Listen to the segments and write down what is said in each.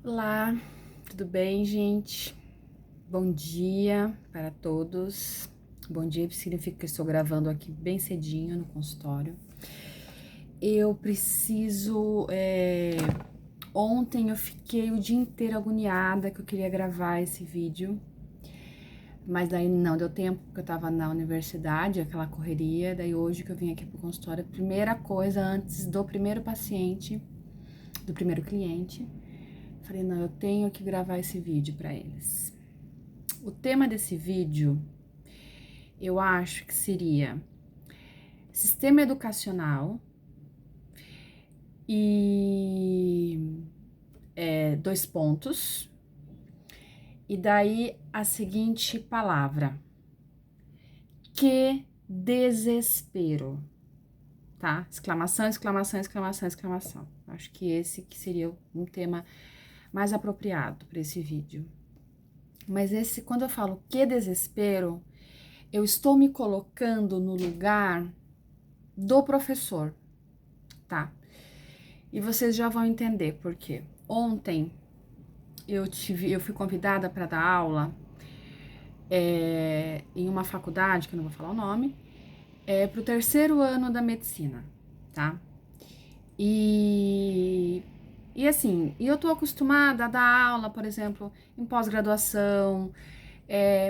Olá, tudo bem, gente? Bom dia para todos. Bom dia significa que eu estou gravando aqui bem cedinho no consultório. Eu preciso. Ontem eu fiquei o dia inteiro agoniada que eu queria gravar esse vídeo, mas daí não deu tempo porque eu tava na universidade, aquela correria. Daí hoje que eu vim aqui pro consultório, a primeira coisa antes do primeiro paciente, do primeiro cliente. Falei, não, eu tenho que gravar esse vídeo para eles. O tema desse vídeo, eu acho que seria sistema educacional e dois pontos, e daí a seguinte palavra: que desespero, tá? Exclamação, exclamação, exclamação, exclamação. Acho que esse que seria um tema mais apropriado para esse vídeo. Mas esse, quando eu falo que desespero, eu estou me colocando no lugar do professor, tá? E vocês já vão entender por quê. Ontem eu fui convidada para dar aula em uma faculdade, que eu não vou falar o nome, para o terceiro ano da medicina, tá? E assim, eu tô acostumada a dar aula, por exemplo, em pós-graduação,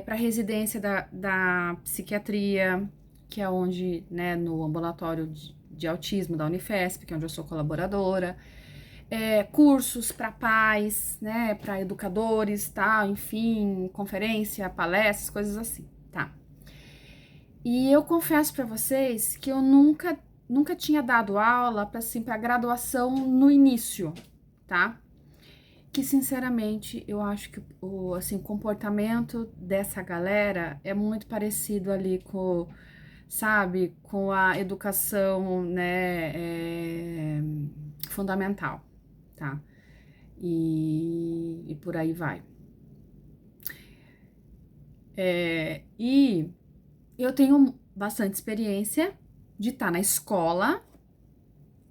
para residência da psiquiatria, que é onde, né, no ambulatório de autismo da Unifesp, que é onde eu sou colaboradora, cursos para pais, né, para educadores, tá, enfim, conferência, palestras, coisas assim, tá. E eu confesso para vocês que eu nunca tinha dado aula para assim, para graduação no início, tá? Que sinceramente eu acho que o assim, comportamento dessa galera é muito parecido ali com, sabe, com a educação, né, fundamental, tá? E por aí vai. E eu tenho bastante experiência de estar na escola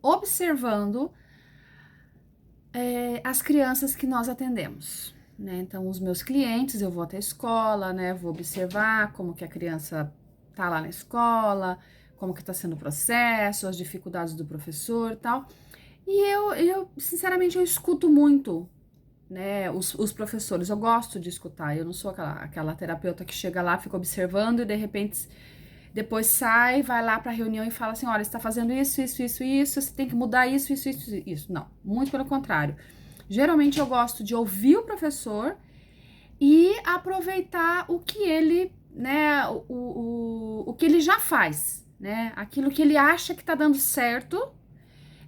observando as crianças que nós atendemos, né? Então, os meus clientes, eu vou até a escola, né? Vou observar como que a criança tá lá na escola, como que tá sendo o processo, as dificuldades do professor e tal. E sinceramente, eu escuto muito, né, os professores. Eu gosto de escutar. Eu não sou aquela terapeuta que chega lá, fica observando e de repente depois sai, vai lá para a reunião e fala assim: olha, você está fazendo isso, isso, isso, isso, você tem que mudar isso, isso, isso, isso. Não, muito pelo contrário. Geralmente eu gosto de ouvir o professor e aproveitar o que ele, né, o que ele já faz, né? Aquilo que ele acha que está dando certo,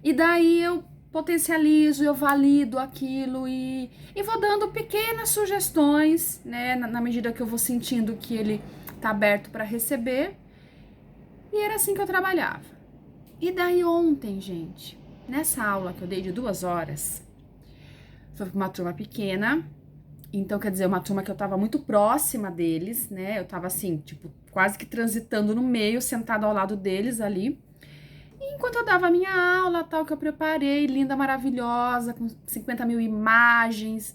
e daí eu potencializo, eu valido aquilo e vou dando pequenas sugestões, né, na medida que eu vou sentindo que ele está aberto para receber. E era assim que eu trabalhava. E daí ontem, gente, nessa aula que eu dei de 2 horas, foi pra uma turma pequena, então quer dizer, uma turma que eu tava muito próxima deles, né? Eu tava assim, tipo, quase que transitando no meio, sentada ao lado deles ali. E enquanto eu dava a minha aula, tal, que eu preparei, linda, maravilhosa, com 50 mil imagens,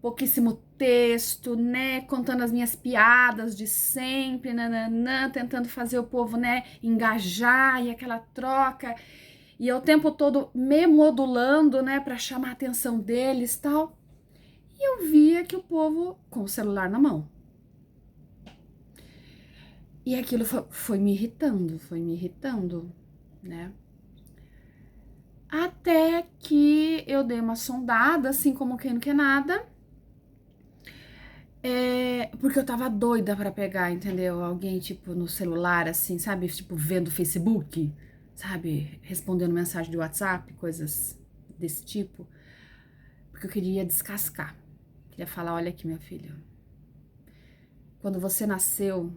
pouquíssimo texto, né, contando as minhas piadas de sempre, nananã, tentando fazer o povo, né, engajar e aquela troca, e eu o tempo todo me modulando, né, para chamar a atenção deles, tal. E eu via que o povo com o celular na mão. E aquilo foi me irritando, né? Até que eu dei uma sondada, assim como quem não quer nada, porque eu tava doida pra pegar, entendeu? Alguém, tipo, no celular, assim, sabe? Tipo, vendo Facebook, sabe? Respondendo mensagem de WhatsApp, coisas desse tipo. Porque eu queria descascar. Queria falar, olha aqui, minha filha. Quando você nasceu,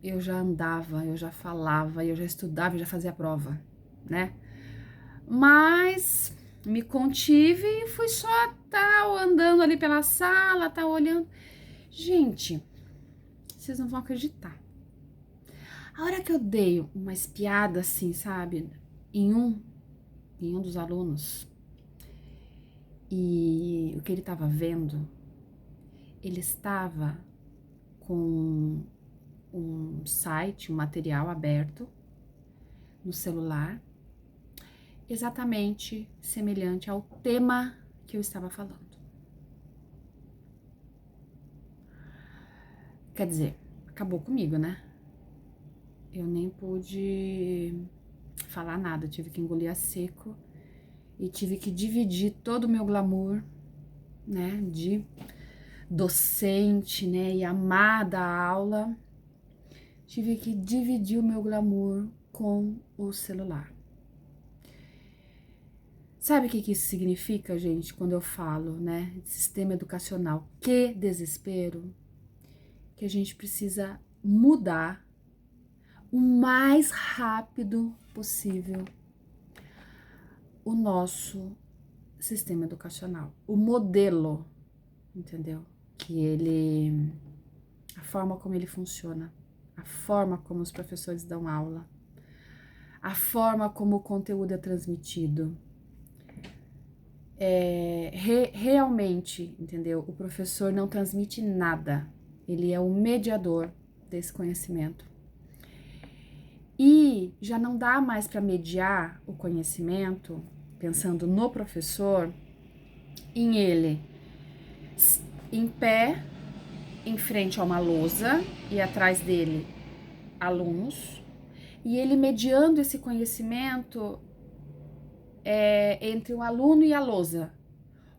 eu já andava, eu já falava, eu já estudava, eu já fazia a prova, né? Mas me contive e fui só tal, andando ali pela sala, tal, olhando. Gente, vocês não vão acreditar. A hora que eu dei uma espiada assim, sabe, em um dos alunos, E o que ele estava vendo, ele estava com um site, um material aberto no celular, exatamente semelhante ao tema que eu estava falando. Quer dizer, acabou comigo, né? Eu nem pude falar nada, tive que engolir a seco e tive que dividir todo o meu glamour, né, de docente, né, e amada aula. Tive que dividir o meu glamour com o celular. Sabe o que isso significa, gente, quando eu falo, né, de sistema educacional? Que desespero! Que a gente precisa mudar o mais rápido possível o nosso sistema educacional, o modelo, entendeu? A forma como ele funciona, a forma como os professores dão aula, a forma como o conteúdo é transmitido. Realmente, entendeu? O professor não transmite nada, ele é o mediador desse conhecimento. E já não dá mais para mediar o conhecimento, pensando no professor, em ele em pé, em frente a uma lousa e atrás dele alunos, e ele mediando esse conhecimento entre o aluno e a lousa,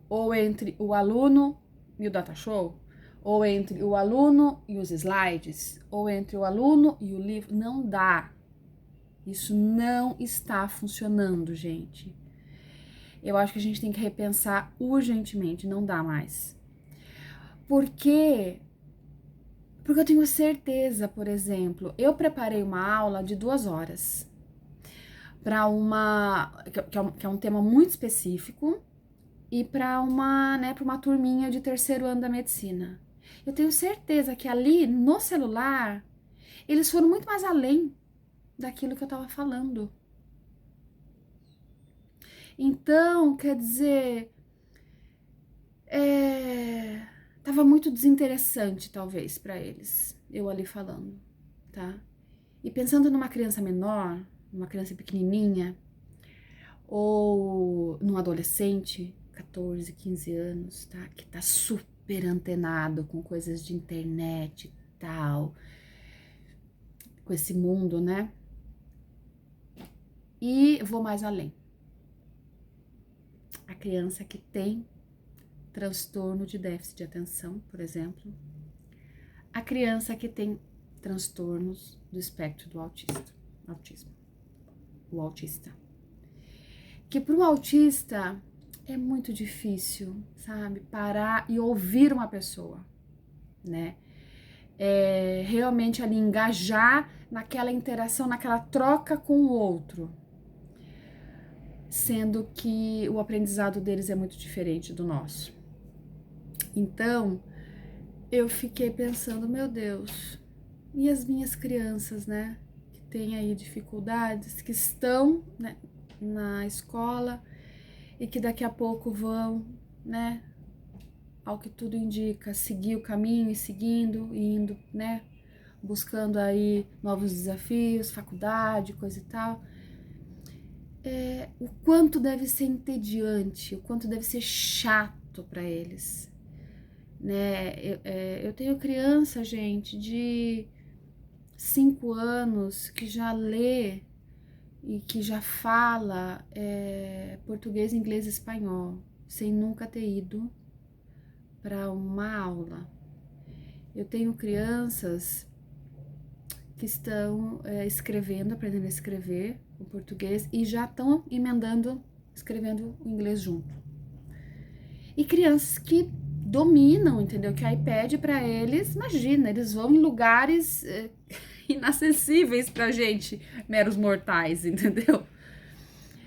ou entre o aluno e o data show, ou entre o aluno e os slides, ou entre o aluno e o livro. Não dá. Isso não está funcionando, gente. Eu acho que a gente tem que repensar urgentemente, não dá mais. Porque eu tenho certeza, por exemplo, eu preparei uma aula de 2 horas para que é um tema muito específico e para uma turminha de terceiro ano da medicina. Eu tenho certeza que ali no celular eles foram muito mais além daquilo que eu estava falando. Então, quer dizer, tava muito desinteressante, talvez, para eles, eu ali falando, tá? E pensando numa criança menor, numa criança pequenininha, ou num adolescente, 14, 15 anos, tá? Que tá super antenado com coisas de internet e tal, com esse mundo, né? E vou mais além. A criança que tem transtorno de déficit de atenção, por exemplo. A criança que tem transtornos do espectro do autismo. O autista. Que para um autista é muito difícil, sabe? Parar e ouvir uma pessoa, né? Realmente ali engajar naquela interação, naquela troca com o outro. Sendo que o aprendizado deles é muito diferente do nosso. Então, eu fiquei pensando, meu Deus, e as minhas crianças, né? Que têm aí dificuldades, que estão, né, na escola e que daqui a pouco vão, né? Ao que tudo indica, seguir o caminho e seguindo, e indo, né? Buscando aí novos desafios, faculdade, coisa e tal. O quanto deve ser entediante, o quanto deve ser chato para eles, né? Eu tenho criança, gente, de 5 anos que já lê e que já fala português, inglês e espanhol, sem nunca ter ido para uma aula. Eu tenho crianças que estão escrevendo, aprendendo a escrever o português e já estão emendando, escrevendo o inglês junto. E crianças que dominam, entendeu? Que o iPad para eles, imagina, eles vão em lugares inacessíveis pra gente, meros mortais, entendeu?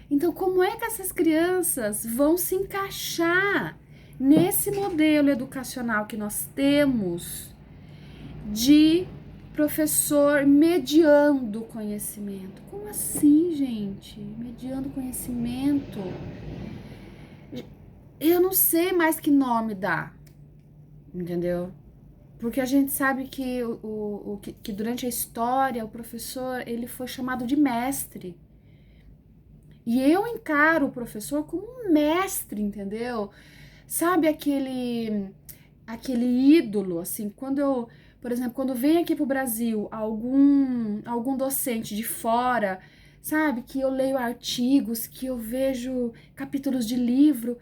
Então, como é que essas crianças vão se encaixar nesse modelo educacional que nós temos de professor mediando conhecimento? Como assim, gente? Mediando conhecimento? Eu não sei mais que nome dar, entendeu? Porque a gente sabe que durante a história o professor ele foi chamado de mestre. E eu encaro o professor como um mestre, entendeu? Sabe aquele ídolo, assim, quando eu, por exemplo, quando vem aqui pro Brasil algum docente de fora, sabe, que eu leio artigos, que eu vejo capítulos de livro,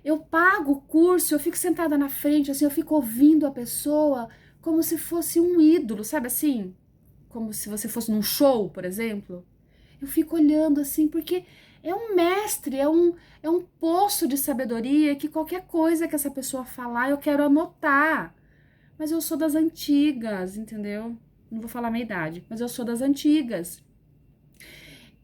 eu pago o curso, eu fico sentada na frente, assim, eu fico ouvindo a pessoa como se fosse um ídolo, sabe assim? Como se você fosse num show, por exemplo. Eu fico olhando assim, porque é um mestre, é um poço de sabedoria que qualquer coisa que essa pessoa falar, eu quero anotar. Mas eu sou das antigas, entendeu? Não vou falar a minha idade, mas eu sou das antigas.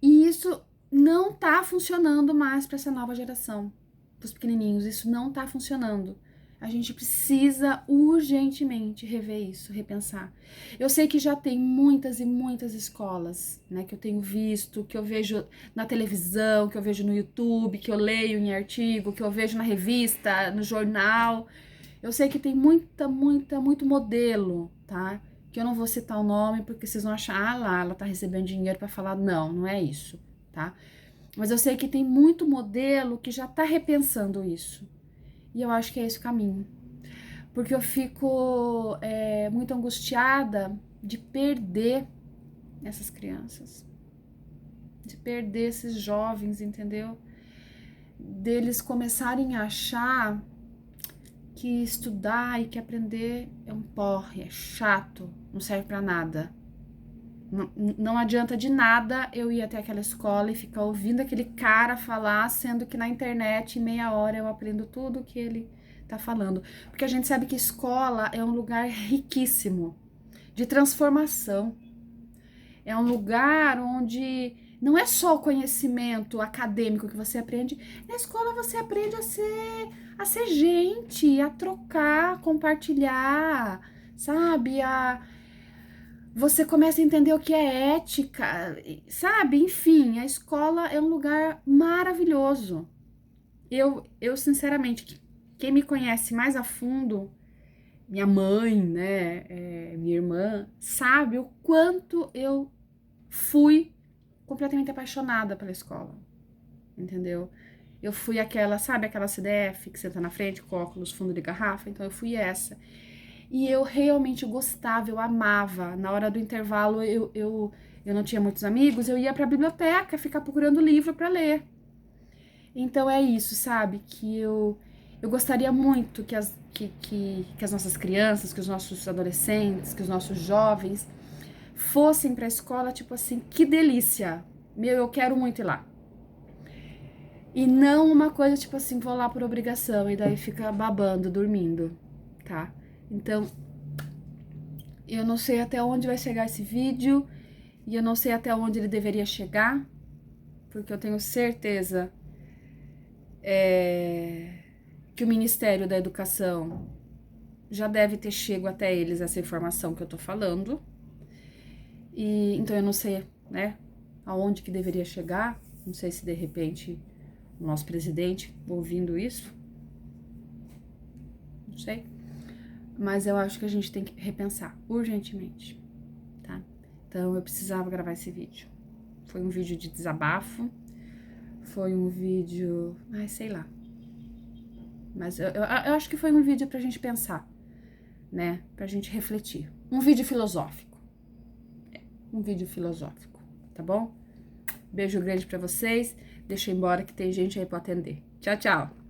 E isso não tá funcionando mais para essa nova geração, dos pequenininhos. Isso não tá funcionando. A gente precisa urgentemente rever isso, repensar. Eu sei que já tem muitas e muitas escolas, né, que eu tenho visto, que eu vejo na televisão, que eu vejo no YouTube, que eu leio em artigo, que eu vejo na revista, no jornal. Eu sei que tem muito modelo, tá? Que eu não vou citar o nome porque vocês vão achar, ah lá, ela tá recebendo dinheiro para falar. Não, não é isso, tá? Mas eu sei que tem muito modelo que já tá repensando isso. E eu acho que é esse o caminho. Porque eu fico muito angustiada de perder essas crianças. De perder esses jovens, entendeu? Deles começarem a achar que estudar e que aprender é um porre, é chato, não serve pra nada. Não adianta de nada eu ir até aquela escola e ficar ouvindo aquele cara falar, sendo que na internet, em meia hora, eu aprendo tudo que ele tá falando. Porque a gente sabe que escola é um lugar riquíssimo de transformação. É um lugar onde não é só o conhecimento acadêmico que você aprende. Na escola você aprende a ser gente, a trocar, compartilhar, sabe? Você começa a entender o que é ética, sabe? Enfim, a escola é um lugar maravilhoso. Eu sinceramente, quem me conhece mais a fundo, minha mãe, né, minha irmã, sabe o quanto eu fui completamente apaixonada pela escola, entendeu? Eu fui aquela, sabe aquela CDF que senta na frente com óculos fundo de garrafa? Então eu fui essa. E eu realmente gostava, eu amava. Na hora do intervalo eu não tinha muitos amigos, eu ia pra biblioteca ficar procurando livro para ler. Então é isso, sabe? Que eu gostaria muito que as nossas crianças, que os nossos adolescentes, que os nossos jovens fossem pra escola, tipo assim, que delícia! Meu, eu quero muito ir lá. E não uma coisa tipo assim, vou lá por obrigação e daí fica babando, dormindo, tá? Então, eu não sei até onde vai chegar esse vídeo e eu não sei até onde ele deveria chegar, porque eu tenho certeza que o Ministério da Educação já deve ter chego até eles essa informação que eu tô falando. E então eu não sei, né, aonde que deveria chegar. Não sei se de repente o nosso presidente ouvindo isso. Não sei. Mas eu acho que a gente tem que repensar urgentemente, tá? Então eu precisava gravar esse vídeo. Foi um vídeo de desabafo. Foi um vídeo... ai, sei lá. Mas eu acho que foi um vídeo pra gente pensar, né? Pra gente refletir. Um vídeo filosófico. Um vídeo filosófico, tá bom? Beijo grande pra vocês. Deixa eu ir embora que tem gente aí pra atender. Tchau, tchau!